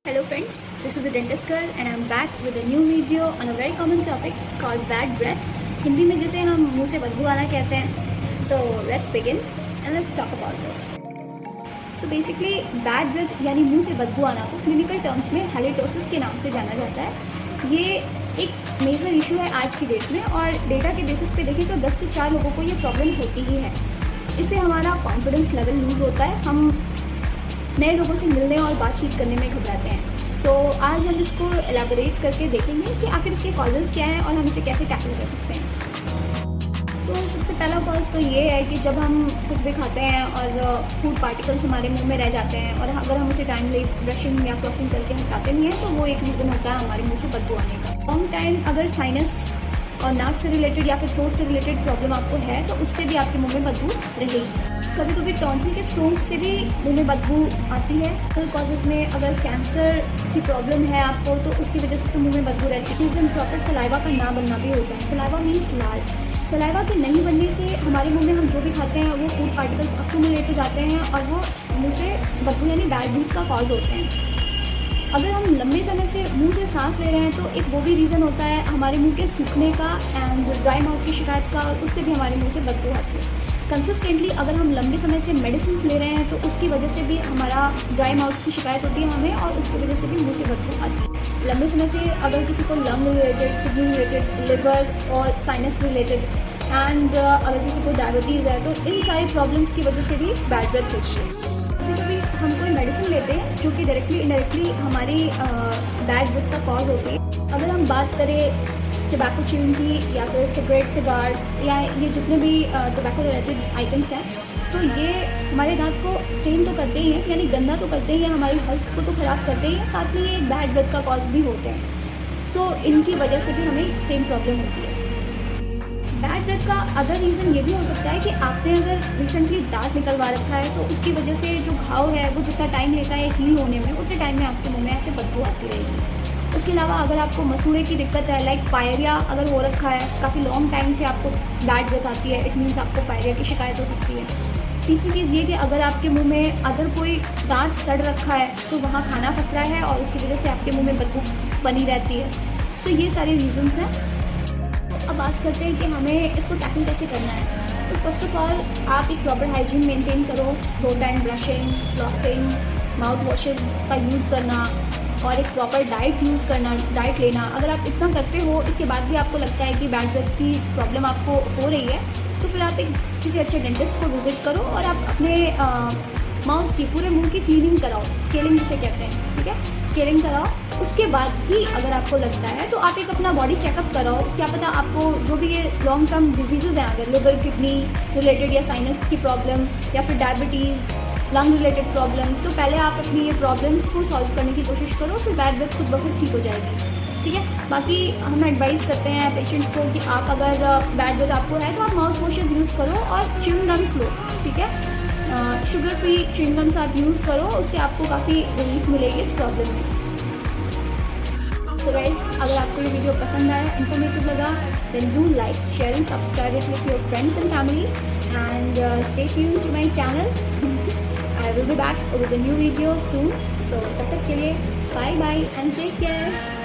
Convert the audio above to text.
Hello friends, this is the Dentist Girl and I'm back with a new video on a very common topic called bad breath. Hindi में जिसे हम मुंह से बदबू आना कहते हैं. So let's begin and let's talk about this. So basically bad breath यानी मुंह से बदबू आना को क्लिनिकल टर्म्स में हैलिटोसिस के नाम से जाना जाता है. ये एक मेजर इशू है आज की डेट में और डेटा के बेसिस पे देखें तो 10 से 4 लोगों को ये प्रॉब्लम होती ही है. इससे हमारा कॉन्फिडेंस लेवल लूज होता है, हम नए लोगों से मिलने और बातचीत करने में घबराते हैं. सो आज हम इसको एलाबोरेट करके देखेंगे कि आखिर इसके कॉजेज़ क्या हैं और हम इसे कैसे टैकल कर सकते हैं. तो सबसे पहला कॉज तो ये है कि जब हम कुछ भी खाते हैं और फूड पार्टिकल्स हमारे मुंह में रह जाते हैं और अगर हम उसे टाइमली ब्रशिंग या फ्लॉसिंग करके हटाते नहीं हैं तो वो एक रीज़न होता है हमारे मुंह से बदबू आने का. लॉन्ग टाइम अगर साइनस और नाक से रिलेटेड या फिर थ्रोट से रिलेटेड प्रॉब्लम आपको है तो उससे भी आपके मुंह में बदबू रहेगी. कभी कभी टॉन्सिल के स्टोन्स से भी मुंह में बदबू आती है. फिर कॉजेज़ में अगर कैंसर की प्रॉब्लम है आपको तो उसकी वजह से तो मुंह में बदबू रहती है. रीज़न प्रॉपर सलाइवा का ना बनना भी होता है. सलाइवा मीन्स लाल. सलाइवा के नहीं बनने से हमारे मुंह में हम जो भी खाते हैं वो फूड पार्टिकल्स अक्यूमुलेट हो जाते हैं और वो मुंह से बदबू यानी बैड ब्रीथ का कॉज होते हैं. अगर हम लंबे समय से मुंह से सांस ले रहे हैं तो एक वो भी रीज़न होता है हमारे मुंह के सूखने का एंड ड्राई माउथ की शिकायत का, और उससे भी हमारे मुंह से बदबू आती है. कंसिस्टेंटली अगर हम लंबे समय से मेडिसिन ले रहे हैं तो उसकी वजह से भी हमारा ड्राई माउथ की शिकायत होती है हमें और उसकी वजह से भी मुंह से बदबू आती है. लंबे समय से अगर किसी को lung related, kidney related, liver और साइनस रिलेटेड एंड अगर किसी को डायबिटीज़ है तो इन सारी प्रॉब्लम्स की वजह से भी बैड ब्रेथ होती है. कभी कभी हम कोई मेडिसिन लेते हैं जो कि डायरेक्टली इनडायरेक्टली हमारी बैड ब्रेथ का कॉज होती है. अगर हम बात करें टबैको च्यूइंग की या फिर सिगरेट, सिगार्स या ये जितने भी टबैको रिलेटेड आइटम्स हैं तो ये हमारे दांत को स्टेन तो करते ही हैं यानी गंदा तो करते ही हैं, हमारी हेल्थ को तो ख़राब करते ही हैं, साथ में ये बैड ब्रेथ का कॉज भी होते हैं. सो इनकी वजह से भी हमें सेम प्रॉब्लम होती है. बैड ब्रेथ का अदर रीज़न ये भी हो सकता है कि आपने अगर रिसेंटली दांत निकलवा रखा है तो उसकी वजह से जो घाव है वो जितना टाइम लेता है हील होने में उतने टाइम में आपके मुंह में ऐसे बदबू आती रहेगी. उसके अलावा अगर आपको मसूड़े की दिक्कत है, लाइक पायरिया अगर हो रखा है, काफ़ी लॉन्ग टाइम से आपको बैड ब्रेथ आती है, इट मीन्स आपको पायरिया की शिकायत हो सकती है. तीसरी चीज़ ये कि अगर आपके मुंह में अगर कोई दांत सड़ रखा है तो वहाँ खाना फंस रहा है और उसकी वजह से आपके मुंह में बदबू बनी रहती है. तो ये सारे रीजंस हैं. तो अब बात करते हैं कि हमें इसको टैकल कैसे करना है. तो फर्स्ट ऑफ ऑल आप एक प्रॉपर हाइजीन मेंटेन करो. Throat and brushing, flossing, mouth washes का यूज़ करना और एक प्रॉपर डाइट यूज़ करना, डाइट लेना. अगर आप इतना करते हो इसके बाद भी आपको लगता है कि बैड ब्रेथ की प्रॉब्लम आपको हो रही है तो फिर आप एक किसी अच्छे डेंटिस्ट को विजिट करो और आप अपने माउथ की, पूरे मुंह की क्लीनिंग कराओ. स्केलिंग जिसे कहते हैं, ठीक है, स्केलिंग कराओ. उसके बाद भी अगर आपको लगता है तो आप एक अपना बॉडी चेकअप कराओ. क्या पता आपको जो भी ये लॉन्ग टर्म डिजीज़ हैं, अगर लिवर, किडनी रिलेटेड या साइनस की प्रॉब्लम या फिर डायबिटीज़, लंग रिलेटेड प्रॉब्लम, तो पहले आप अपनी ये प्रॉब्लम्स को सॉल्व करने की कोशिश करो, फिर बैड ब्रेथ खुद ब खुद ठीक हो जाएगी. ठीक है. बाकी हम एडवाइस करते हैं पेशेंट्स को कि आप अगर बैड ब्रेथ आपको है तो आप माउथ वॉशेज यूज़ करो और च्युइंग गम्स लो. ठीक है, शुगर फ्री च्युइंग गम्स आप यूज़ करो, उससे आपको काफ़ी रिलीफ मिलेगी इस प्रॉब्लम में. सो गाइस, अगर आपको ये वीडियो पसंद आया, इन्फॉर्मेटिव लगा, then do like, share and subscribe it with your friends and family and stay tuned to my channel. I will be back with a new video soon. So तब तक के लिए bye bye and take care.